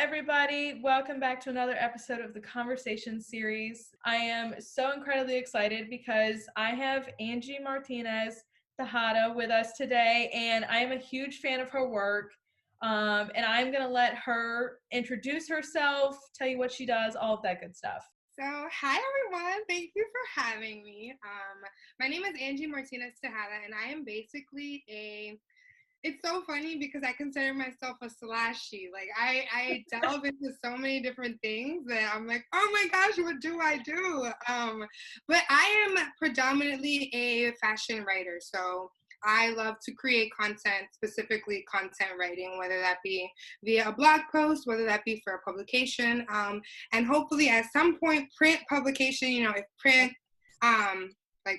everybody. Welcome back to another episode of the Conversation series. I am so incredibly excited because I have Angie Martinez-Tejada with us today, and I am a huge fan of her work. And I'm going to let her introduce herself, tell you what she does, all of that good stuff. So, hi everyone. Thank you for having me. My name is Angie Martinez-Tejada, and I am basically it's so funny because I consider myself a slashy. Like I delve into so many different things that I'm like, oh my gosh, what do I do? But I am predominantly a fashion writer. So I love to create content, specifically content writing, whether that be via a blog post, whether that be for a publication, and hopefully at some point print publication, if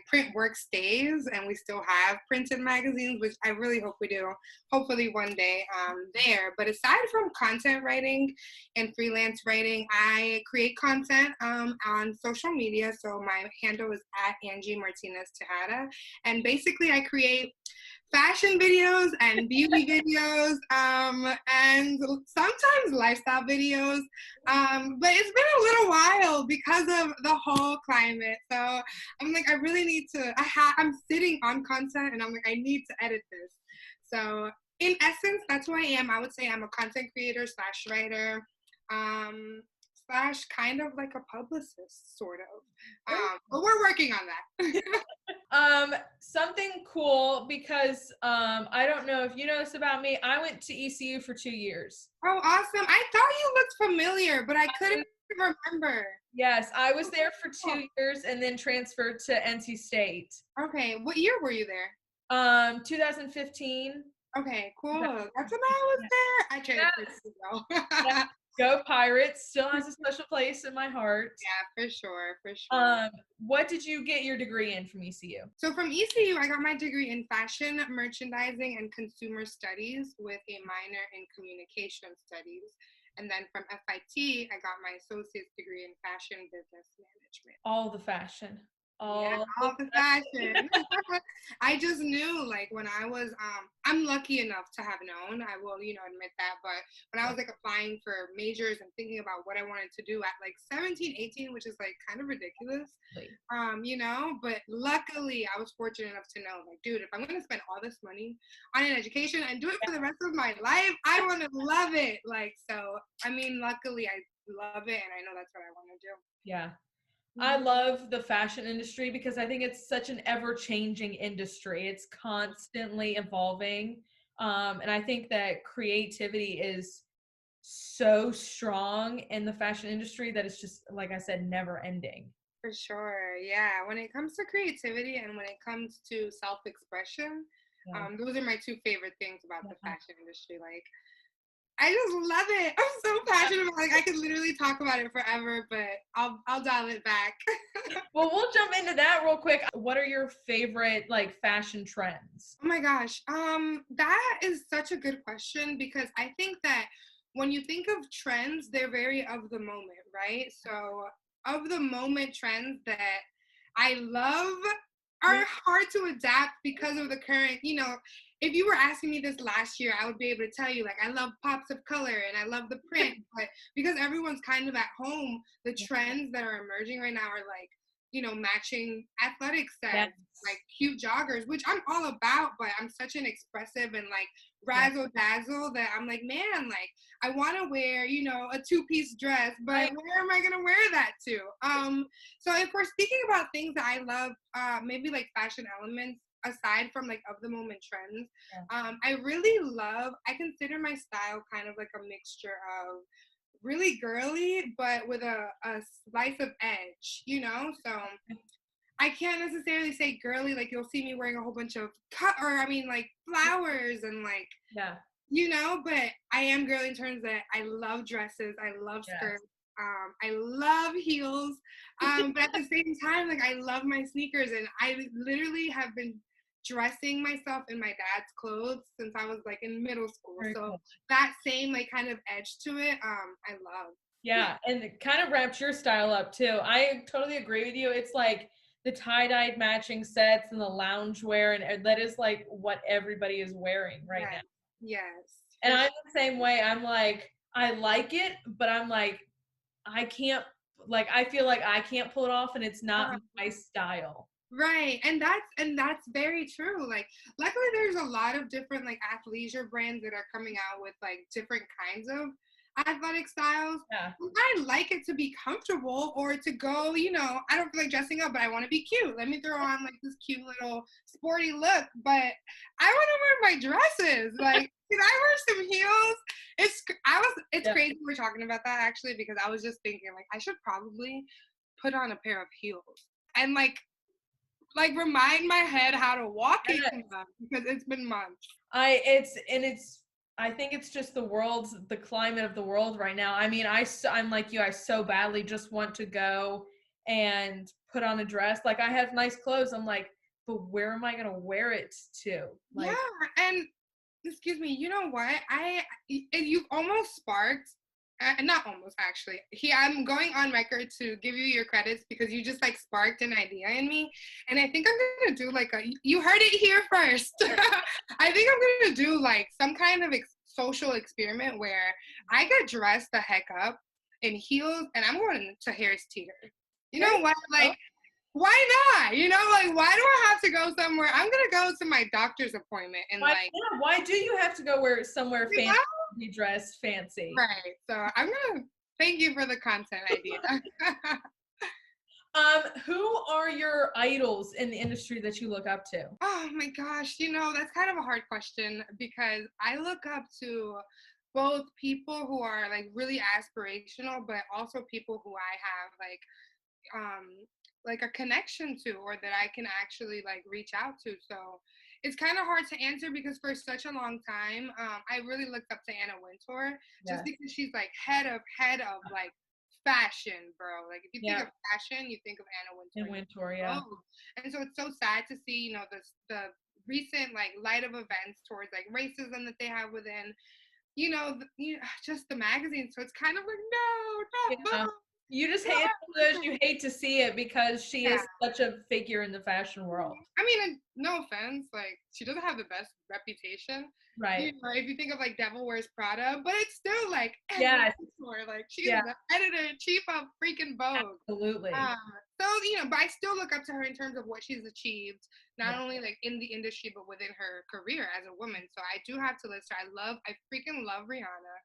print work stays and we still have printed magazines, which I really hope we do, hopefully one day there. But aside from content writing and freelance writing, I create content on social media. So my handle is at Angie Martinez-Tejada. And basically I create fashion videos and beauty videos and sometimes lifestyle videos, but it's been a little while because of the whole climate. So I'm like, I really need to, I'm sitting on content and I'm like, I need to edit this. So in essence, that's who I am. I would say I'm a content creator / writer, / kind of like a publicist, sort of. But we're working on that. Something cool because I don't know if you know this about me. I went to ECU for 2 years. Oh, awesome. I thought you looked familiar, but I couldn't remember. Yes, I was there for 2 years and then transferred to NC State. Okay, what year were you there? 2015. Okay, cool. That's when I was there. I transferred to go Pirates. Still has a special place in my heart. Yeah, for sure. What did you get your degree in from ECU? So from ECU, I got my degree in fashion, merchandising, and consumer studies with a minor in communication studies. And then from FIT, I got my associate's degree in fashion business management. All the fashion. All the fashion. I just knew, like, when I was, I'm lucky enough to have known, I will, admit that, but when I was, like, applying for majors and thinking about what I wanted to do at, like, 17, 18, which is, like, kind of ridiculous, but luckily I was fortunate enough to know, like, dude, if I'm going to spend all this money on an education and do it for the rest of my life, I want to love it. Like, so, I mean, luckily I love it, and I know that's what I want to do. Yeah. I love the fashion industry because I think it's such an ever-changing industry. It's constantly evolving. And I think that creativity is so strong in the fashion industry that it's just, like I said, never ending. For sure. Yeah. When it comes to creativity and when it comes to self-expression, those are my two favorite things about the fashion industry. Like, I just love it. I'm so passionate about it. Like, I could literally talk about it forever, but I'll dial it back. Well, we'll jump into that real quick. What are your favorite, like, fashion trends? Oh my gosh. That is such a good question because I think that when you think of trends, they're very of the moment, right? So of the moment trends that I love are hard to adapt because of the current, if you were asking me this last year, I would be able to tell you, like, I love pops of color and I love the print, but because everyone's kind of at home, the trends that are emerging right now are like, matching athletic sets, like cute joggers, which I'm all about, but I'm such an expressive and like razzle dazzle that I'm like, man, like I want to wear, a two-piece dress, but where am I going to wear that to? So if we're speaking about things that I love, maybe like fashion elements, aside from like of the moment trends, I consider my style kind of like a mixture of really girly, but with a slice of edge, so I can't necessarily say girly, like you'll see me wearing a whole bunch of like flowers and like, but I am girly in terms that I love dresses, I love skirts, I love heels, but at the same time, like I love my sneakers, and I literally have been dressing myself in my dad's clothes since I was like in middle school. Very cool. That same like kind of edge to it, I love. Yeah, and it kind of wraps your style up too. I totally agree with you. It's like the tie-dyed matching sets and the loungewear, and that is like what everybody is wearing right now. Yes. And I'm the same way. I'm like, I like it, but I'm like, I can't, like, I feel like I can't pull it off and it's not my style. Right. And that's very true. Like luckily there's a lot of different like athleisure brands that are coming out with like different kinds of athletic styles. Yeah. I like it to be comfortable or to go, I don't feel like dressing up, but I want to be cute. Let me throw on like this cute little sporty look, but I want to wear my dresses. Like, can I wear some heels? It's Yep. crazy we're talking about that actually because I was just thinking like I should probably put on a pair of heels and like remind my head how to walk in them because it's been months. I think it's just the climate of the world right now. I mean, I'm like you, I so badly just want to go and put on a dress. Like I have nice clothes. I'm like, but where am I going to wear it to? Yeah, Like, and excuse me, you know what? You've almost sparked, not almost actually. I'm going on record to give you your credits because you just like sparked an idea in me, and I think I'm gonna do like you heard it here first. I think I'm gonna do like some kind of social experiment where I get dressed the heck up in heels, and I'm going to Harris Teeter. You there know you what? go. Like why not? Like why do I have to go somewhere? I'm gonna go to my doctor's appointment and Why, like, yeah, why do you have to go where somewhere you fancy know? to be dressed fancy? Right. So I'm gonna thank you for the content idea. Who are your idols in the industry that you look up to? Oh my gosh, that's kind of a hard question because I look up to both people who are like really aspirational, but also people who I have like a connection to or that I can actually like reach out to. So it's kind of hard to answer because for such a long time, I really looked up to Anna Wintour just Yes. because she's like head of like fashion, bro. Like if you think Yeah. of fashion, you think of Anna In Wintour. Wintour, yeah. Oh, and so it's so sad to see, the recent like light of events towards like racism that they have within, just the magazine. So it's kind of like, no, not Yeah. both. You just hate it's one of those Not you hate to see it because she yeah. is such a figure in the fashion world. I mean, no offense, like she doesn't have the best reputation. Right. If you think of like Devil Wears Prada, but it's still like Anna Yes. Wintour, like she is Yeah. the editor in chief of freaking Vogue. Absolutely. Um, so but I still look up to her in terms of what she's achieved, not Yeah. only like in the industry but within her career as a woman. So I do have to list her. I freaking love Rihanna.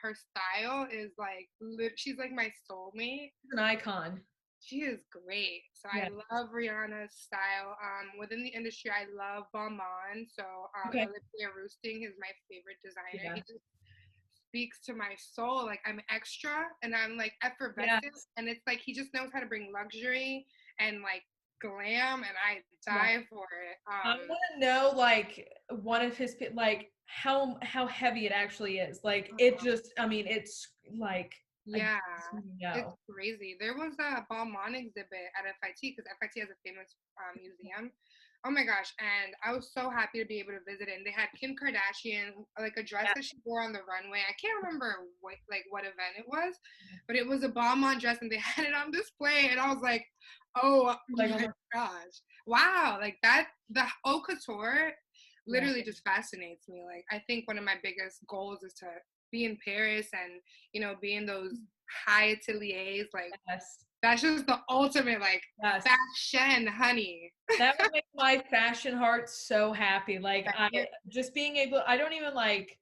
Her style is like, she's like my soulmate. She's an icon. She is great. So I Yeah. love Rihanna's style. Within the industry, I love Balmain. So Okay. Olivier Roosting is my favorite designer. Yeah. He just speaks to my soul. Like I'm extra and I'm like Yeah. effervescent. And it's like he just knows how to bring luxury and like glam, and I Yeah. die for it. I want to know like one of his like how heavy it actually is. Like it just I mean it's like I Yeah, just it's know. crazy. There was a Balmain exhibit at FIT because FIT has a famous museum. Oh my gosh, and I was so happy to be able to visit it. And they had Kim Kardashian, like a dress Yeah. that she wore on the runway. I can't remember what event it was, but it was a Balmain dress, and they had it on display. And I was like, oh Like oh my my, gosh, wow! Like that, the haute couture yeah. literally just fascinates me. Like I think one of my biggest goals is to be in Paris and be in those high ateliers. Like Yes. that's just the ultimate like Yes. fashion, honey. That would make my fashion heart so happy. Like I Right? just being able I don't even like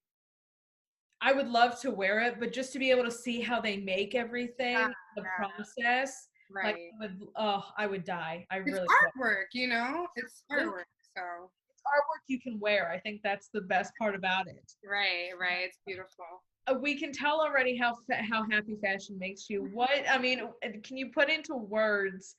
I would love to wear it, but just to be able to see how they make Yeah, everything, the process, like right. I would die. I It's really would. artwork, It's Absolutely. artwork. So It's artwork you can wear. I think that's the best part about it. right, right. It's beautiful. We can tell already how happy fashion makes you. What I mean, can you put into words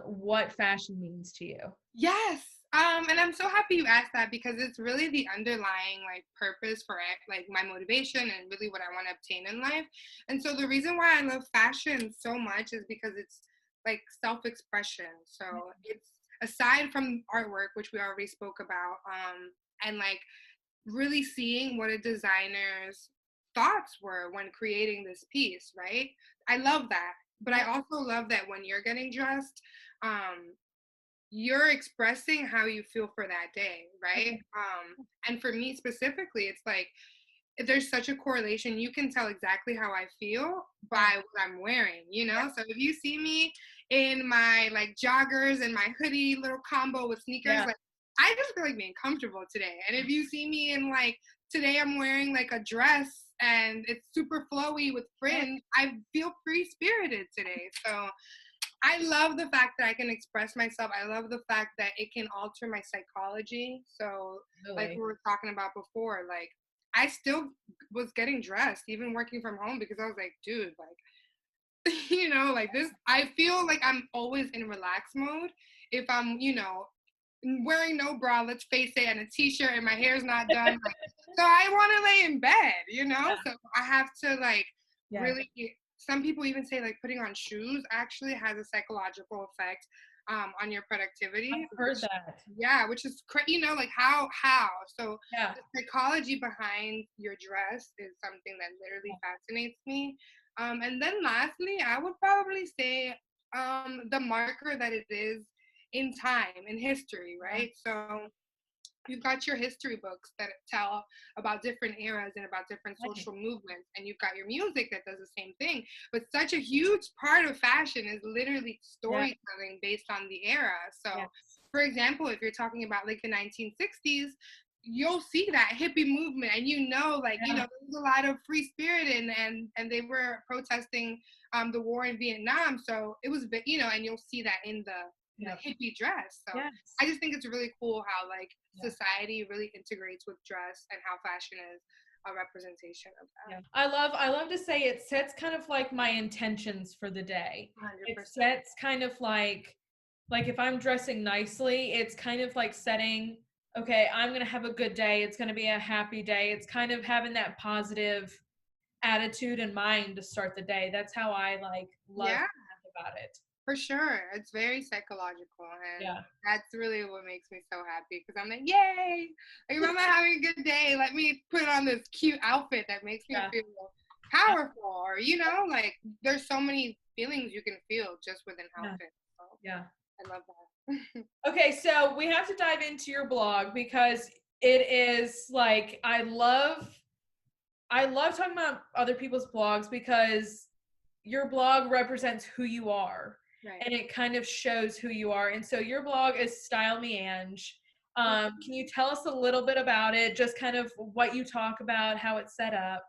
what fashion means to you? Yes. And I'm so happy you asked that because it's really the underlying like purpose for it, like my motivation and really what I want to obtain in life. And so the reason why I love fashion so much is because it's like self-expression. So it's aside from artwork, which we already spoke about, and like really seeing what a designer's thoughts were when creating this piece, right? I love that. But I also love that when you're getting dressed, um, you're expressing how you feel for that day, right? And for me specifically, it's like there's such a correlation. You can tell exactly how I feel by what I'm wearing, you know? So if you see me in my like joggers and my hoodie little combo with sneakers, Yeah. like I just feel like being comfortable today. And if you see me in like today I'm wearing like a dress and it's super flowy with Yeah. fringe, I feel free spirited today. So I love the fact that I can express myself. I love the fact that it can alter my psychology. So, like we Really. were talking about before, like I still was getting dressed, even working from home, because I was like, dude, like, like this, I feel like I'm always in relax mode if I'm, wearing no bra, let's face it, and a t-shirt and my hair's not done. Like, so I want to lay in bed, Yeah. So I have to like Yeah. really. Some people even say like putting on shoes actually has a psychological effect on your productivity, I've heard that. which is like how. So Yeah. the psychology behind your dress is something that literally fascinates me. And then lastly, I would probably say the marker that it is in time, in history, Yeah. right? So you've got your history books that tell about different eras and about different Right. social movements, and you've got your music that does the same thing. But such a huge part of fashion is literally Yeah. storytelling based on the era. So Yeah. for example, if you're talking about like the 1960s, you'll see that hippie movement, and Yeah. there was a lot of free spirit, and they were protesting the war in Vietnam. So it was, and you'll see that in the Yeah. hippie dress. So Yes. I just think it's really cool how like Yeah. society really integrates with dress, and how fashion is a representation of Yeah. that. I love to say it sets kind of like my intentions for the day. It 100%. sets kind of like if I'm dressing nicely, it's kind of like setting, okay, I'm going to have a good day. It's going to be a happy day. It's kind of having that positive attitude in mind to start the day. That's how I like love Yeah, to think about it. for sure. It's very psychological, and Yeah. that's really what makes me so happy, because I'm like, yay! Like, if I'm not having a good day, let me put on this cute outfit that makes me Yeah. feel Yeah. powerful, or like there's so many feelings you can feel just with an Yeah. outfit. So Yeah. I love that. Okay, so we have to dive into your blog because it is like I love talking about other people's blogs because your blog represents who you are Right. and it kind of shows who you are. And so your blog is Style Me Ange. Can you tell us a little bit about it? Just kind of what you talk about, how it's set up.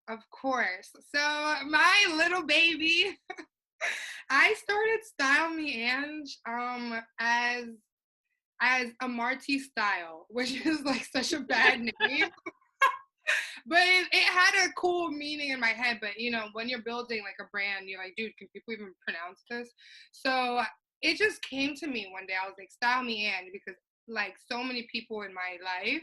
Of course. So my little baby, I started Style Me Ange as a Marty Style, which is like such a bad name. But it had a cool meaning in my head. But when you're building like a brand, you're like, dude, can people even pronounce this? So it just came to me one day. I was like, Style Me Ange, because like so many people in my life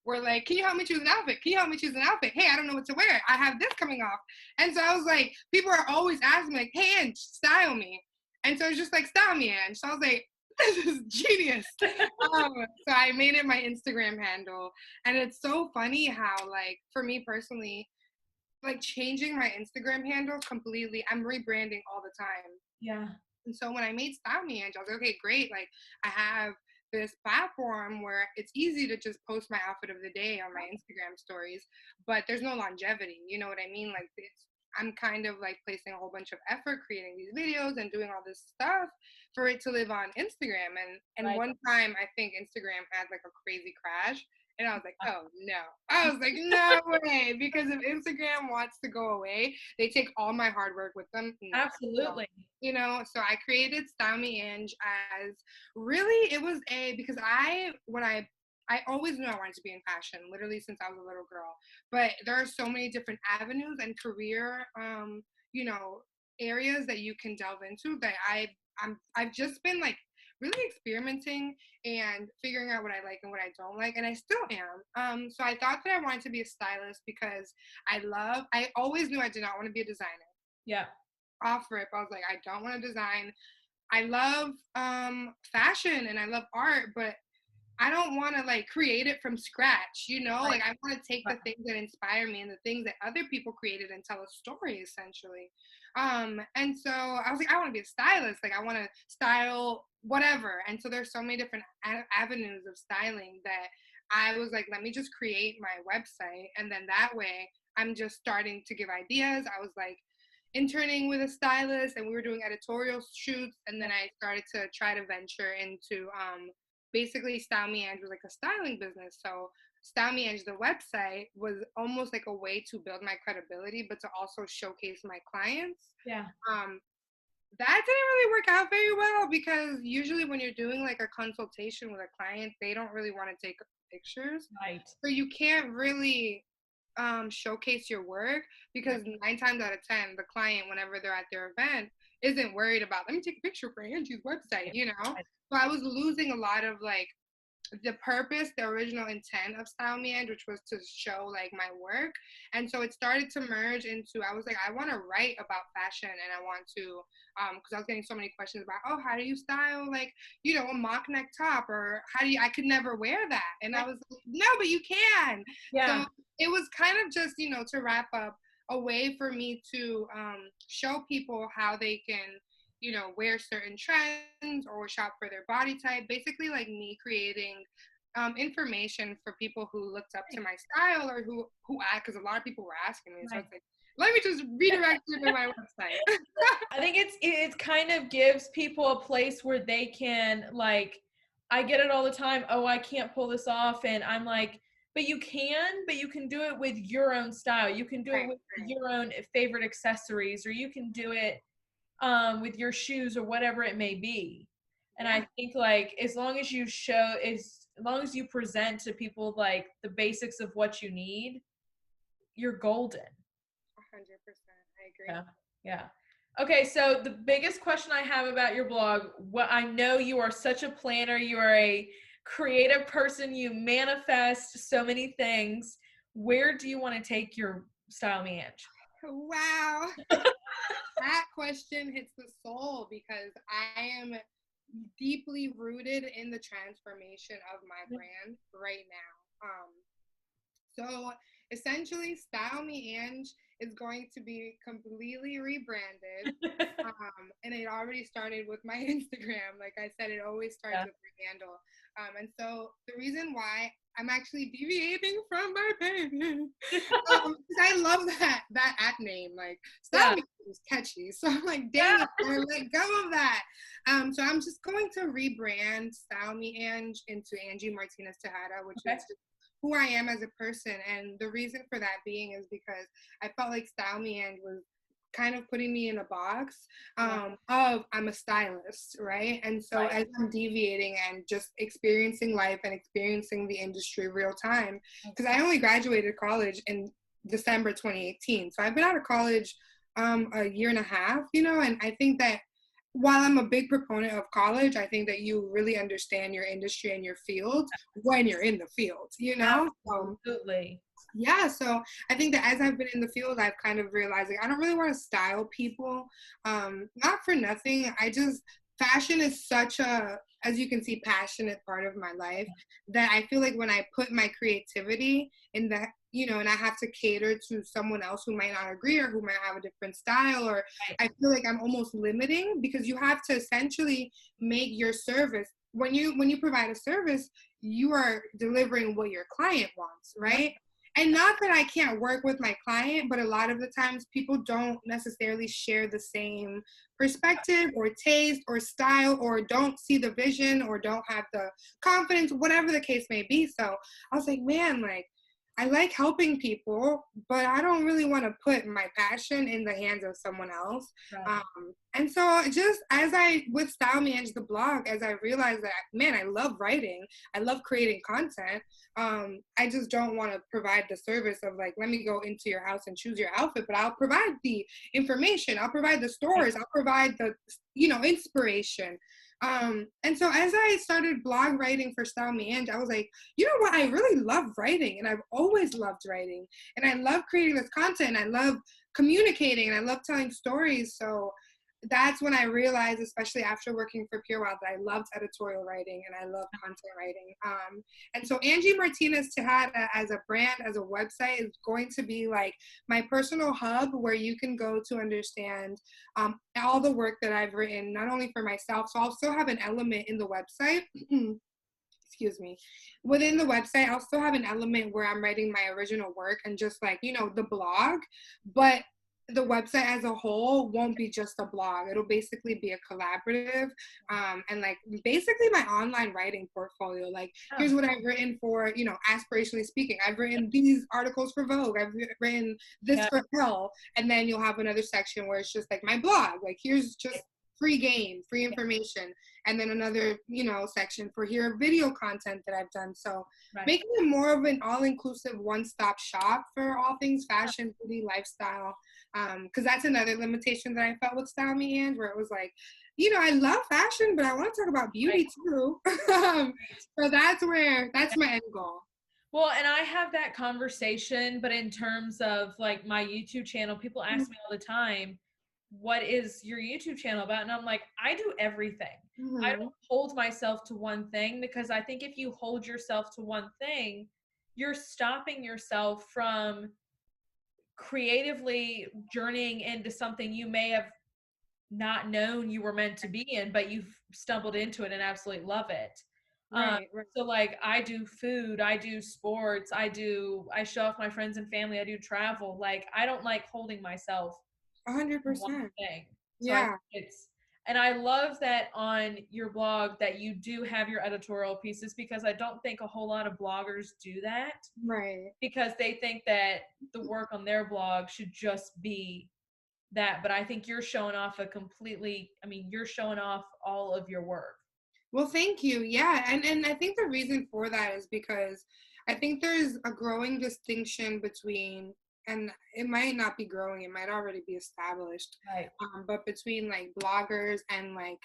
were like, can you help me choose an outfit? Can you help me choose an outfit? Hey, I don't know what to wear. I have this coming off. And so I was like, people are always asking me like, hey, Ange, style me. And so it's just like, style me, Ange. So I was like, this is genius. So I made it my Instagram handle. And it's so funny how, like, for me personally, like changing my Instagram handle completely, I'm rebranding all the time. Yeah. And so when I made Style Me Ange, I was like, okay, great. Like, I have this platform where it's easy to just post my outfit of the day on my Instagram stories, but there's no longevity. You know what I mean? Like, I'm kind of like placing a whole bunch of effort creating these videos and doing all this stuff for it to live on Instagram. And Right. one time I think Instagram had like a crazy crash. And I was like, oh no. I was like, no way. Because if Instagram wants to go away, they take all my hard work with them. No. So, Absolutely. so I created Style Me Ange as really, it was because I always knew I wanted to be in fashion, literally since I was a little girl. But there are so many different avenues and career, you know, areas that you can delve into that I've just been like really experimenting and figuring out what I like and what I don't like, and I still am. So I thought that I wanted to be a stylist because I always knew I did not want to be a designer. Yeah. Off rip, I was like, I don't want to design. I love fashion and I love art, but I don't want to like create it from scratch, Right. Like I want to take Right. the things that inspire me and the things that other people created and tell a story essentially. And so I was like, I want to be a stylist. Like I want to style whatever. And so there's so many different avenues of styling that I was like, let me just create my website. And then that way I'm just starting to give ideas. I was like interning with a stylist and we were doing editorial shoots. And then I started to try to venture into basically Style Me Ange was like a styling business. So Style Me Ange, the website, was almost like a way to build my credibility, but to also showcase my clients. Yeah. That didn't really work out very well because usually when you're doing like a consultation with a client, they don't really want to take pictures. Right. So you can't really showcase your work because 9 times out of 10, the client, whenever they're at their event, isn't worried about, let me take a picture for Angie's website, you know? So I was losing a lot of like the purpose, the original intent of Style Me Ange, which was to show like my work. And so it started to merge into, I was like, I want to write about fashion and I want to, because I was getting so many questions about, oh, how do you style like, you know, a mock neck top, or how do you, I could never wear that. And I was like, no, but you can. Yeah. So it was kind of just, you know, to wrap up, a way for me to show people how they can, you know, wear certain trends or shop for their body type. Basically, like me creating information for people who looked up to my style or who because a lot of people were asking me. So it's like, let me just redirect you to my website. I think it kind of gives people a place where they can, like, I get it all the time. Oh, I can't pull this off, and I'm like, but you can do it with your own style. You can do it with your own favorite accessories, or you can do it with your shoes or whatever it may be. And I think like as long as you present to people like the basics of what you need, you're golden. 100%. I agree. Yeah. Yeah. Okay, so the biggest question I have about your blog, what I know you are such a planner, you are a creative person, you manifest so many things. Where do you want to take your Style Me Ange? Wow. That question hits the soul because I am deeply rooted in the transformation of my brand right now. So essentially, Style Me Ange is going to be completely rebranded. And it already started with my Instagram. Like I said, it always starts with my handle. And so the reason why I'm actually deviating from my page, because I love that at name. Like Style Me is catchy. So I'm like, dang it, I let go of that. So I'm just going to rebrand Style Me Ange into Angie Martinez-Tejada, which is who I am as a person. And the reason for that being is because I felt like Style Me Ange was kind of putting me in a box of I'm a stylist, right? And so as I'm deviating and just experiencing life and experiencing the industry real time, because I only graduated college in December 2018. So I've been out of college a year and a half, you know, and I think that while I'm a big proponent of college, I think that you really understand your industry and your field when you're in the field, you know? Absolutely. Yeah, so I think that as I've been in the field, I've kind of realized like I don't really want to style people. Not for nothing. Fashion is such a, as you can see, passionate part of my life that I feel like when I put my creativity in that, you know, and I have to cater to someone else who might not agree or who might have a different style, or I feel like I'm almost limiting, because you have to essentially make your service, when you provide a service, you are delivering what your client wants, right? And not that I can't work with my client, but a lot of the times people don't necessarily share the same perspective or taste or style, or don't see the vision, or don't have the confidence, whatever the case may be. So I was like, man, like, I like helping people, but I don't really want to put my passion in the hands of someone else. And so just with Style Me Ange, the blog, as I realized that, man, I love writing, I love creating content. I just don't want to provide the service of like, let me go into your house and choose your outfit, but I'll provide the information, I'll provide the stories, I'll provide the, you know, inspiration. And so as I started blog writing for Style Me Ange, I was like, you know what, I really love writing, and I've always loved writing, and I love creating this content, and I love communicating, and I love telling stories. So that's when I realized, especially after working for Pure Wild, that I loved editorial writing and I love content writing. And so Angie Martinez-Tejada as a brand, as a website, is going to be like my personal hub where you can go to understand all the work that I've written, not only for myself, so I'll still have an element in the website excuse me, within the website, I'll still have an element where I'm writing my original work and just like, the blog, but the website as a whole won't be just a blog. It'll basically be a collaborative, and like basically my online writing portfolio. Like, Oh, here's what I've written for, aspirationally speaking. I've written these articles for Vogue. I've written this yeah, for Elle. And then you'll have another section where it's just like my blog. Like, here's just free game, free information. And then another, section for here video content that I've done. So right. making it more of an all-inclusive one-stop shop for all things fashion, beauty, lifestyle. Because that's another limitation that I felt with Style Me And, where it was like, I love fashion, but I want to talk about beauty Right. too. So that's my end goal. Well, and I have that conversation, but in terms of like my YouTube channel, people ask me all the time, what is your YouTube channel about? And I'm like, I do everything. I Mm-hmm. don't hold myself to one thing, because I think if you hold yourself to one thing, you're stopping yourself from creatively journeying into something you may have not known you were meant to be in, but you've stumbled into it and absolutely love it. Um, Right, right. so like I do food, I do sports, I show off my friends and family, I do travel. Like I don't like holding myself to one 100%. thing. So I think Yeah, it's, and I love that on your blog that you do have your editorial pieces, because I don't think a whole lot of bloggers do that, right. because they think that the work on their blog should just be that. But I think you're showing off you're showing off all of your work. Well, thank you. Yeah, and I think the reason for that is because I think there's a growing distinction between, and it might not be growing, it might already be established, Right. but between like bloggers and like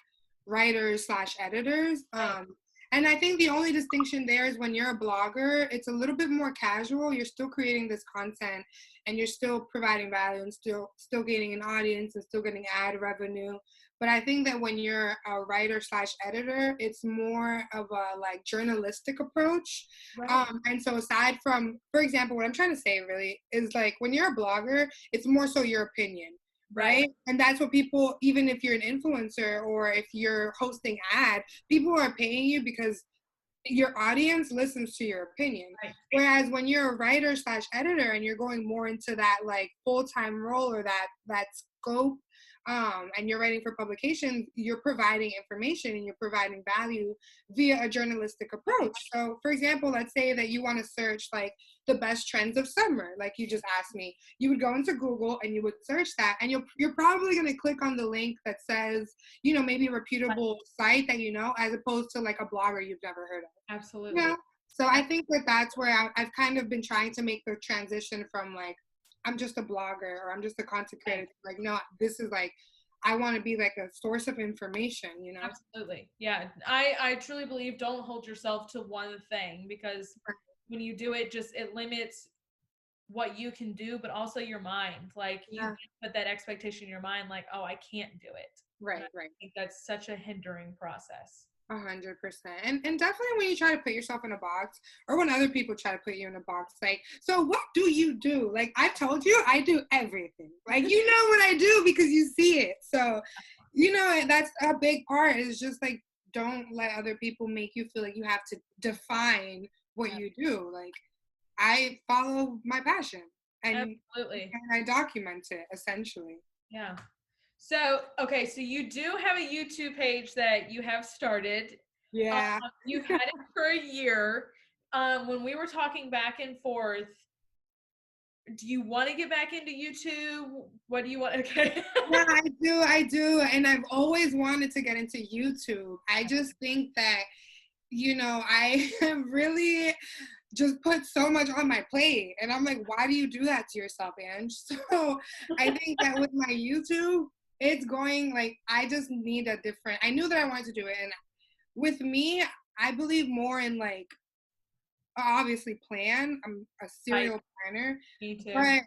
writers slash editors. Right. And I think the only distinction there is when you're a blogger, it's a little bit more casual. You're still creating this content and you're still providing value and still gaining an audience and still getting ad revenue. But I think that when you're a writer slash editor, it's more of a like journalistic approach. Right. And so aside from, for example, what I'm trying to say really is like when you're a blogger, it's more so your opinion, Right. right? And that's what people, even if you're an influencer or if you're hosting ad, people are paying you because your audience listens to your opinion. Right. Whereas when you're a writer slash editor and you're going more into that like full-time role or that scope, and you're writing for publications, you're providing information and you're providing value via a journalistic approach. So for example, let's say that you want to search like the best trends of summer, like you just asked me. You would go into Google and you would search that, and you're probably going to click on the link that says, maybe a reputable site that as opposed to like a blogger you've never heard of. Absolutely. Yeah. So I think that that's where I've kind of been trying to make the transition from like, I'm just a blogger or I'm just a content creator. Like, no, this is like, I want to be like a source of information. Absolutely. Yeah. I truly believe don't hold yourself to one thing, because when you do it, just it limits what you can do, but also your mind. Like you Yeah. put that expectation in your mind, like, oh, I can't do it. And Right, I right. think that's such a hindering process. 100%. And definitely when you try to put yourself in a box or when other people try to put you in a box, like, so what do you do? Like I told you, I do everything. Like, what I do because you see it. So, that's a big part is just like, don't let other people make you feel like you have to define what Yeah, you do. Like I follow my passion and absolutely. I document it essentially. Yeah. So, okay, so you do have a YouTube page that you have started. Um, Yeah. you've had it for a year. When we were talking back and forth, do you want to get back into YouTube? What do you want? Okay. Yeah, I do. And I've always wanted to get into YouTube. I just think that, I have really just put so much on my plate. And I'm like, why do you do that to yourself, Ange? So I think that with my YouTube, it's going like, I just need I knew that I wanted to do it. And with me, I believe more in like, obviously plan. I'm a Right. serial planner. Me too. But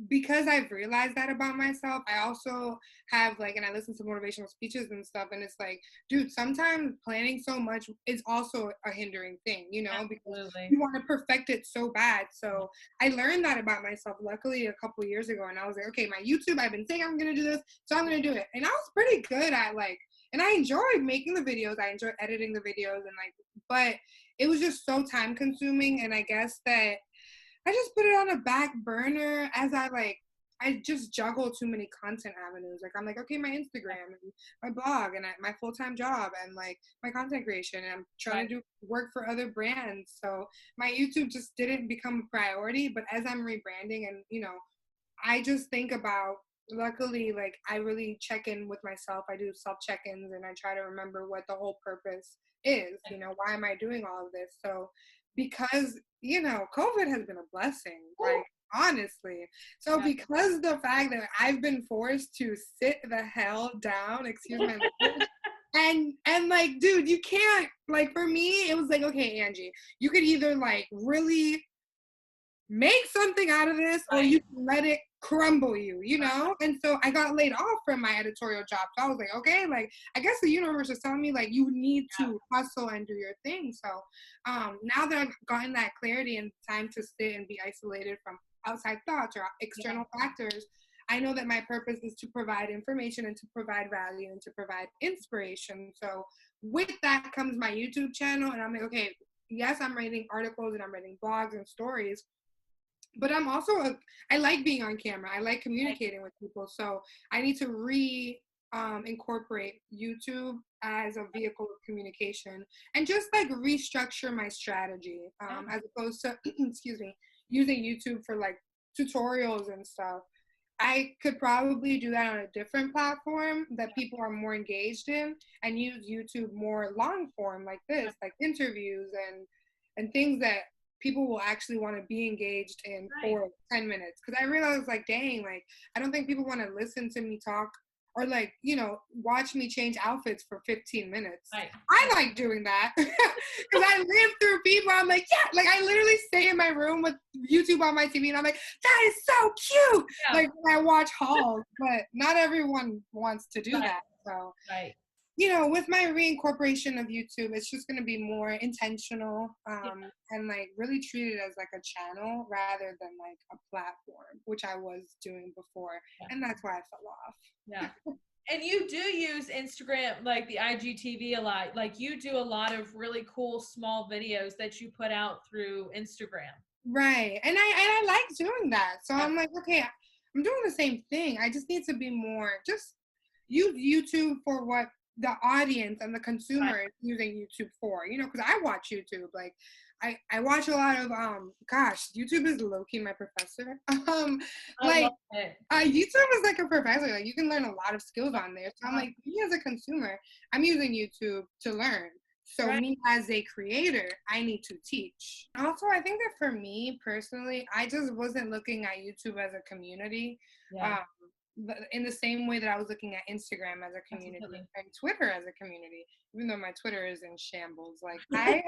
because I've realized that about myself, I also have like, and I listen to motivational speeches and stuff, and it's like, dude, sometimes planning so much is also a hindering thing, because Absolutely. you want to perfect it so bad. So I learned that about myself, luckily, a couple years ago, and I was like, okay, my YouTube, I've been saying I'm gonna do this, so I'm gonna do it, and I was pretty good at like, and I enjoyed making the videos, I enjoyed editing the videos, and like but it was just so time consuming. And I guess that I just put it on a back burner as I just juggle too many content avenues. Like I'm like, okay, my Instagram and my blog and my full-time job and like my content creation. And I'm trying to do work for other brands. So my YouTube just didn't become a priority. But as I'm rebranding and, I just think about, luckily, like I really check in with myself. I do self check-ins and I try to remember what the whole purpose is. Why am I doing all of this? So because, COVID has been a blessing, like honestly. So because the fact that I've been forced to sit the hell down, excuse my language, and like, dude, you can't, like, for me, it was like, okay, Angie, you could either like really make something out of this or you can let it crumble you. And so I got laid off from my editorial job. So I was like, okay, like I guess the universe is telling me like you need to hustle and do your thing. So now that I've gotten that clarity and time to sit and be isolated from outside thoughts or external factors, I know that my purpose is to provide information and to provide value and to provide inspiration. So with that comes my YouTube channel, and I'm like, okay, yes, I'm writing articles and I'm writing blogs and stories, but I'm also I like being on camera. I like communicating with people. So I need to incorporate YouTube as a vehicle of communication and just like restructure my strategy as opposed to, excuse me, using YouTube for like tutorials and stuff. I could probably do that on a different platform that people are more engaged in and use YouTube more long form like this, like interviews and things that people will actually want to be engaged in for 10 minutes. Because I realized, like, dang, like, I don't think people want to listen to me talk or, like, watch me change outfits for 15 minutes. I like doing that because I live through people. I'm like, yeah, like, I literally stay in my room with YouTube on my TV and I'm like, that is so cute. Like, when I watch hauls, but not everyone wants to do that. So, with my reincorporation of YouTube, it's just going to be more intentional and like really treat it as like a channel rather than like a platform, which I was doing before. And that's why I fell off. Yeah. And you do use Instagram, like the IGTV a lot. Like you do a lot of really cool small videos that you put out through Instagram. Right. And I like doing that. So I'm like, okay, I'm doing the same thing. I just need to be more, just use YouTube for what the audience and the consumer is using YouTube for, because I watch YouTube. Like I watch a lot of YouTube is low-key my professor. Like YouTube is like a professor. Like you can learn a lot of skills on there. So I'm like, me as a consumer, I'm using YouTube to learn. So me as a creator, I need to teach. Also, I think that for me personally, I just wasn't looking at YouTube as a community. In the same way that I was looking at Instagram as a community and Twitter as a community, even though my Twitter is in shambles. Like I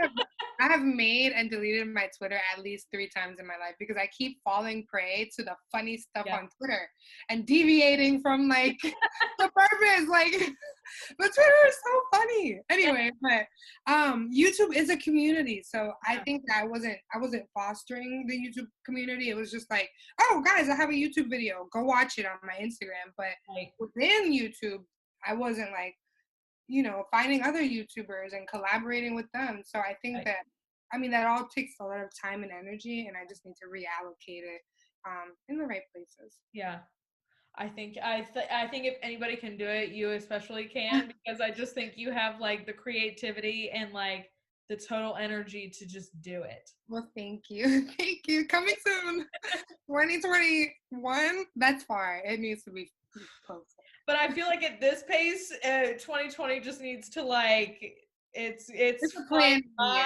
have made and deleted my Twitter at least 3 times in my life because I keep falling prey to the funny stuff on Twitter and deviating from like the purpose. Like, but Twitter is so funny. Anyway, but YouTube is a community, so I think that I wasn't fostering the YouTube community. It was just like, oh guys, I have a YouTube video, go watch it on my Instagram. But within YouTube, I wasn't like, finding other YouTubers and collaborating with them. So I think that all takes a lot of time and energy, and I just need to reallocate it in the right places. Yeah. I think if anybody can do it, you especially can, because I just think you have like the creativity and like the total energy to just do it. Well, thank you. Thank you. Coming soon. 2021. That's far. It needs to be close. But I feel like at this pace, 2020 just needs to like it's flying by.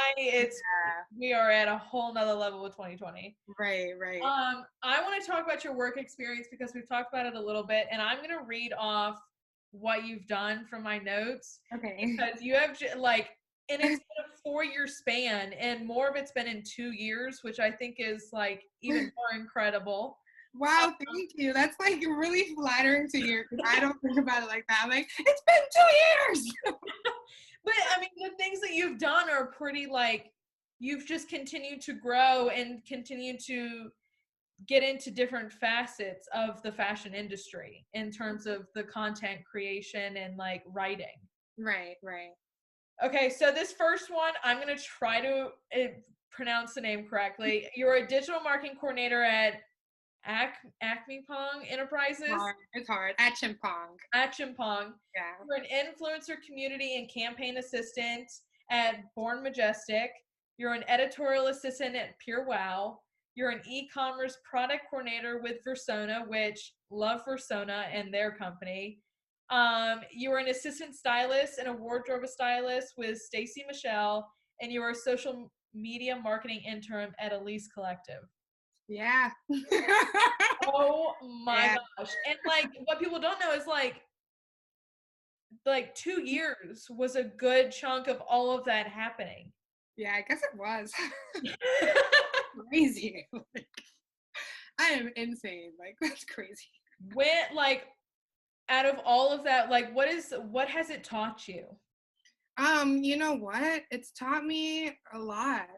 We are at a whole nother level with 2020. Right. I want to talk about your work experience because we've talked about it a little bit, and I'm gonna read off what you've done from my notes. Okay. Because you have like, and it's been a 4-year span, and more of it's been in 2 years, which I think is like even more incredible. Wow, thank you. That's like really flattering to hear because I don't think about it like that. I'm like, it's been 2 years. But I mean, the things that you've done are pretty like, you've just continued to grow and continue to get into different facets of the fashion industry in terms of the content creation and like writing. Right. Okay, so this first one, I'm gonna try to pronounce the name correctly. You're a digital marketing coordinator at Acme Pong Enterprises It's hard. At Chimpong. at Chimpong. Yeah. You're an influencer community and campaign assistant at Born Majestic. You're an editorial assistant at Pure Wow. You're an e-commerce product coordinator with Versona, which love Versona and their company. You are an assistant stylist and a wardrobe stylist with Stacy Michelle, and you are a social media marketing intern at Elise Collective. Yeah. Oh my Yeah. gosh. And like what people don't know is like 2 years was a good chunk of all of that happening. Yeah, I guess it was. Crazy. Like, I am insane. Like, that's crazy. When like out of all of that, like what has it taught you? You know what? It's taught me a lot.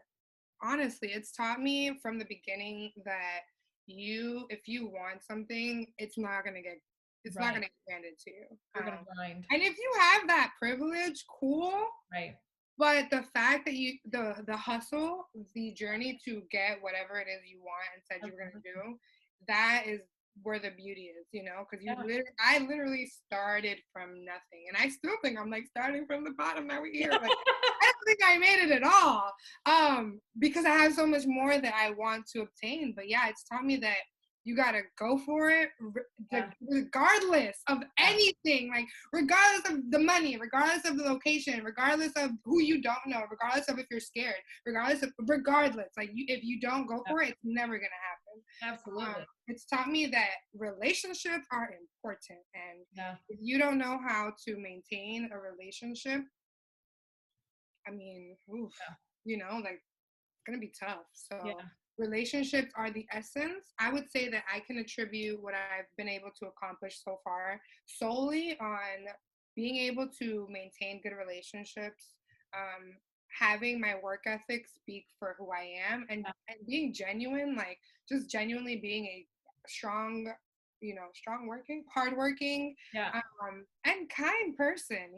Honestly, it's taught me from the beginning that if you want something, it's not Right. gonna get handed to you. You're gonna grind. And if you have that privilege, cool. Right. But the fact that the hustle, the journey to get whatever it is you want and said you were gonna do, that is where the beauty is, because Yeah. I literally started from nothing, and I still think I'm like starting from the bottom. Now we're here, like I don't think I made it at all, because I have so much more that I want to obtain. But yeah, it's taught me that you gotta go for it, regardless of anything. Like regardless of the money, regardless of the location, regardless of who you don't know, regardless of if you're scared, regardless. Like if you don't go for it, it's never gonna happen. Absolutely. It's taught me that relationships are important, and if you don't know how to maintain a relationship, I mean, like it's gonna be tough. So relationships are the essence. I would say that I can attribute what I've been able to accomplish so far solely on being able to maintain good relationships, having my work ethic speak for who I am, and being genuine, like just genuinely being a strong, hardworking, and kind person,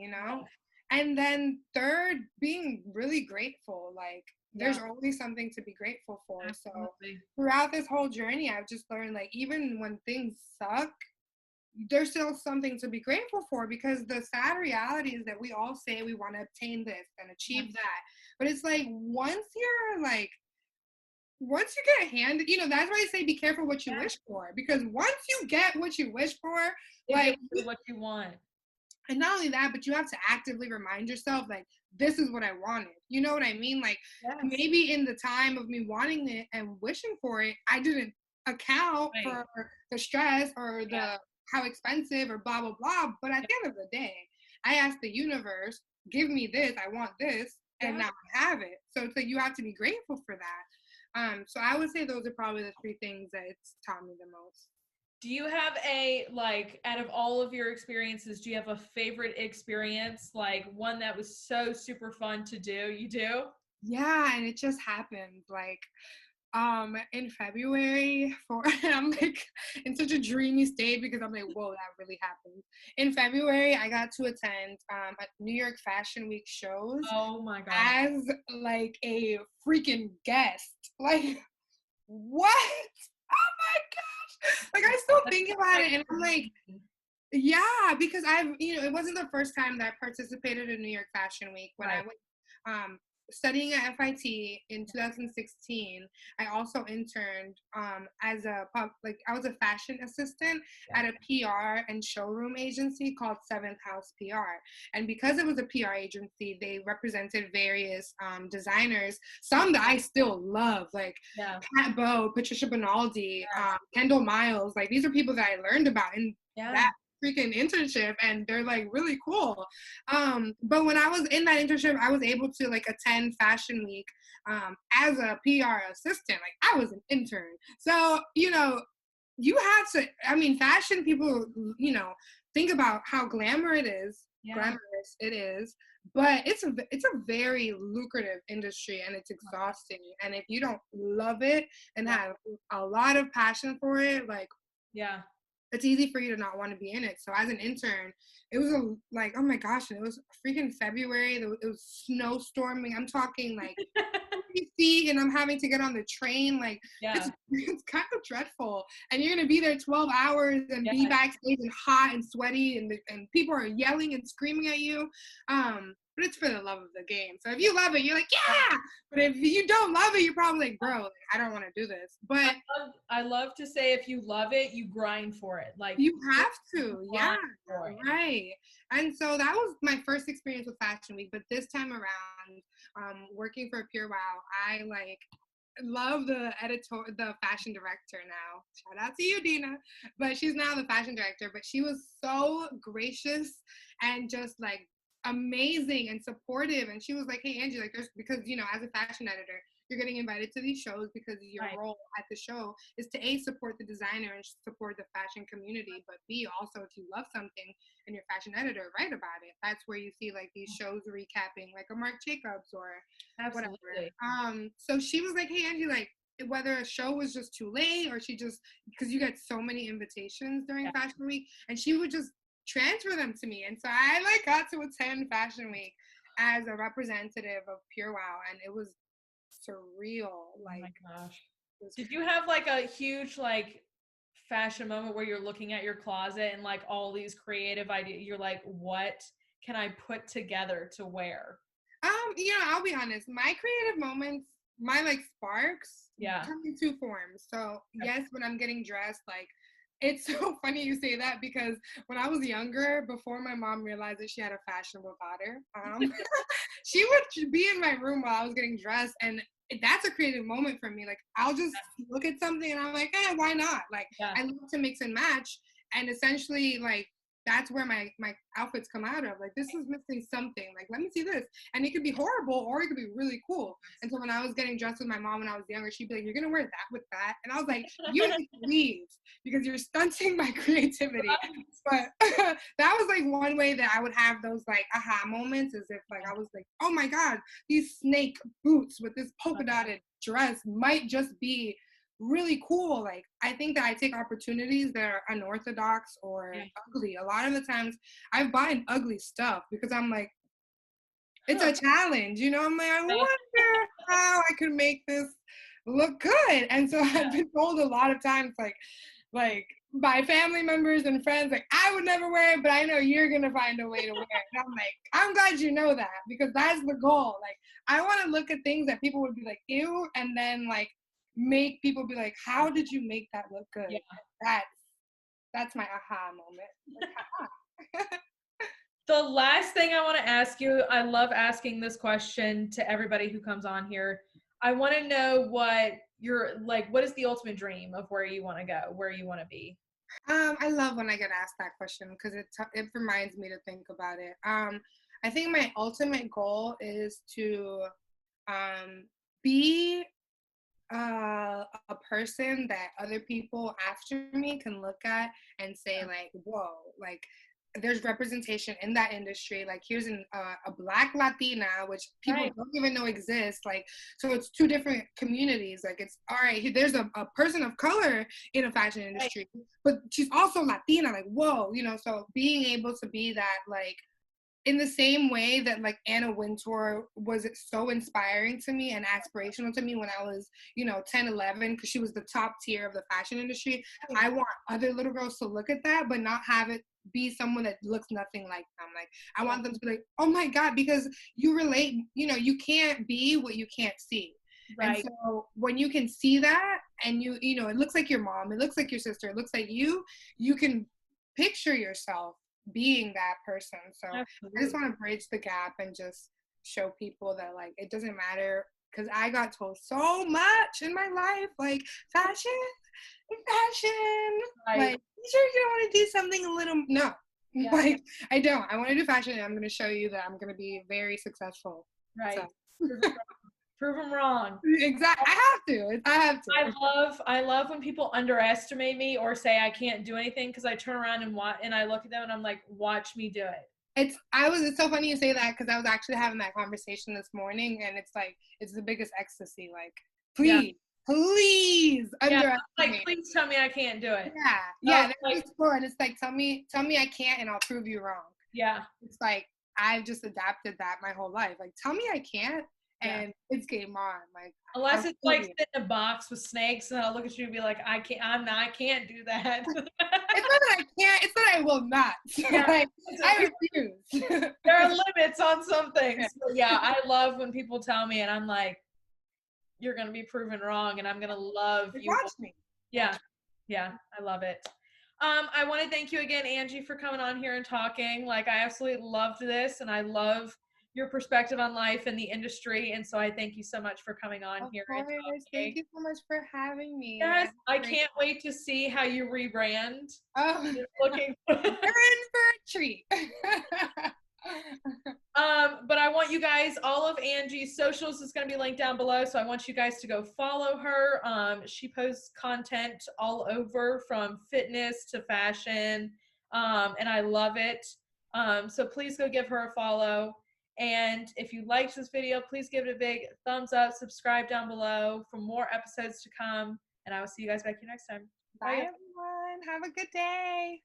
And then third, being really grateful. Like there's always something to be grateful for. Absolutely. So throughout this whole journey, I've just learned, like, even when things suck, there's still something to be grateful for, because the sad reality is that we all say we want to obtain this and achieve that. But it's like once you get handed, that's why I say be careful what you wish for, because once you get what you wish for, like what you want. And not only that, but you have to actively remind yourself, like, this is what I wanted. You know what I mean? Like, maybe in the time of me wanting it and wishing for it, I didn't account for the stress or the how expensive or blah, blah, blah. But at the end of the day, I asked the universe, give me this, I want this, and now I have it. So it's like you have to be grateful for that. So I would say those are probably the 3 things that it's taught me the most. Do you have out of all of your experiences, do you have a favorite experience, like one that was so super fun to do? You do? Yeah, and it just happened. Like, in February I'm like in such a dreamy state, because I'm like, whoa, that really happened. In February, I got to attend a New York Fashion Week shows. Oh my god. As like a freaking guest. Like, what? Oh my gosh. Like, I still think about it, and I'm like, yeah, because it wasn't the first time that I participated in New York Fashion Week. When I was studying at FIT in 2016, I also interned I was a fashion assistant at a PR and showroom agency called Seventh House PR. And because it was a PR agency, they represented various designers, some that I still love, like Pat Bowe, Patricia Bonaldi, Kendall Miles. Like, these are people that I learned about in that freaking internship, and they're like really cool. But when I was in that internship, I was able to like attend Fashion Week as a PR assistant. Like, I was an intern. So, you have to, fashion people, think about how glamorous it is, but it's a very lucrative industry, and it's exhausting. And if you don't love it and have a lot of passion for it, like, it's easy for you to not want to be in it. So as an intern, it was like, oh my gosh, and it was freaking February. It was snowstorming. I'm talking like 40 feet, and I'm having to get on the train. Like Yeah. it's kind of dreadful. And you're gonna be there 12 hours and be Yeah. backstage and hot and sweaty, and people are yelling and screaming at you. But it's for the love of the game. So if you love it, you're like, yeah. But if you don't love it, you're probably like, bro, like, I don't want to do this. But I love to say if you love it, you grind for it. Like you have to, yeah, right. And so that was my first experience with Fashion Week. But this time around, working for Pure Wow, I like love the fashion director now. Shout out to you, Dina. But she's now the fashion director. But she was so gracious and just like amazing and supportive. And she was like, hey, Angie, like there's, because, you know, as a fashion editor, you're getting invited to these shows because your role at the show is to A, support the designer and support the fashion community, but B, also if you love something and you're a fashion editor, write about it. That's where you see like these shows recapping like a Marc Jacobs or Absolutely. whatever. So she was like, hey, Angie, like whether a show was just too late or she just, because you get so many invitations during Fashion Week, and she would just transfer them to me. And so I like got to attend Fashion Week as a representative of Pure Wow, and it was surreal. Like, oh my gosh. Did you have like a huge like fashion moment where you're looking at your closet and like all these creative ideas, you're like, what can I put together to wear? You know, I'll be honest, my creative moments, my like sparks come in two forms. So yes, when I'm getting dressed, like it's so funny you say that, because when I was younger, before my mom realized that she had a fashionable daughter, she would be in my room while I was getting dressed, and that's a creative moment for me. Like I'll just look at something and I'm like, why not? Like I love to mix and match, and essentially like that's where my outfits come out of. Like this is missing something. Like let me see this, and it could be horrible or it could be really cool. And so when I was getting dressed with my mom when I was younger, she'd be like, "You're gonna wear that with that," and I was like, "You need to leave because you're stunting my creativity." But that was like one way that I would have those like aha moments, is if like I was like, "Oh my god, these snake boots with this polka dotted dress might just be really cool." Like I think that I take opportunities that are unorthodox or ugly. A lot of the times I've bought ugly stuff because I'm like, it's a challenge, you know. I'm like, I wonder how I could make this look good. And so I've been told a lot of times like by family members and friends, like I would never wear it, but I know you're gonna find a way to wear it. And I'm like, I'm glad you know that, because that's the goal. Like I want to look at things that people would be like, ew, and then like make people be like, how did you make that look good? That's my aha moment. Like, aha. The last thing I want to ask you, I love asking this question to everybody who comes on here. I want to know what what is the ultimate dream of where you want to go, where you want to be? I love when I get asked that question because it reminds me to think about it. I think my ultimate goal is to be a person that other people after me can look at and say like, whoa, like there's representation in that industry. Like here's a Black Latina, which people don't even know exists. Like, so it's two different communities. Like it's all right, there's a person of color in a fashion industry, but she's also Latina. Like, whoa, you know, so being able to be that, like, in the same way that like Anna Wintour was so inspiring to me and aspirational to me when I was, you know, 10, 11, because she was the top tier of the fashion industry. I want other little girls to look at that, but not have it be someone that looks nothing like them. Like I want them to be like, oh my God, because you relate, you know, you can't be what you can't see. Right. And so when you can see that and you know, it looks like your mom, it looks like your sister, it looks like you can picture yourself being that person. So absolutely. I just want to bridge the gap and just show people that like it doesn't matter, because I got told so much in my life, like fashion, like you sure you don't want to do something a little like I don't. I want to do fashion, and I'm going to show you that I'm going to be very successful. So. Prove them wrong. Exactly. I have to. I love when people underestimate me or say I can't do anything, because I turn around and I look at them and I'm like, watch me do it. It's so funny you say that, because I was actually having that conversation this morning, and it's like it's the biggest ecstasy. Like, please please Yeah, underestimate. like, please tell me I can't do it. Yeah, that's Like, the score, and it's like, tell me I can't, and I'll prove you wrong. yeah, It's like I've just adapted that my whole life. Like, tell me I can't, yeah. and it's game on. Like, Unless I'll it's prove like you. sit in a box with snakes, and I'll look at you and be like, I can't do that. It's not that I can't. It's that I will not. Yeah, Like, I people, refuse. there are limits on some things. But yeah, I love when people tell me, and I'm like, you're gonna be proven wrong, and I'm gonna love Like, you. watch me. Yeah, yeah, I love it. I want to thank you again, Angie, for coming on here and talking. Like, I absolutely loved this, and I love your perspective on life and the industry. And so I thank you so much for coming on Of here and course. Thank talking. you so much for having me. I Yes, had I a great can't wait to see how you rebrand. Oh, Looking. you're in for a treat. But I want you guys, all of Angie's socials is going to be linked down below. So I want you guys to go follow her. She posts content all over from fitness to fashion. And I love it. So please go give her a follow. And if you liked this video, please give it a big thumbs up, subscribe down below for more episodes to come. And I will see you guys back here next time. Bye, everyone. Have a good day.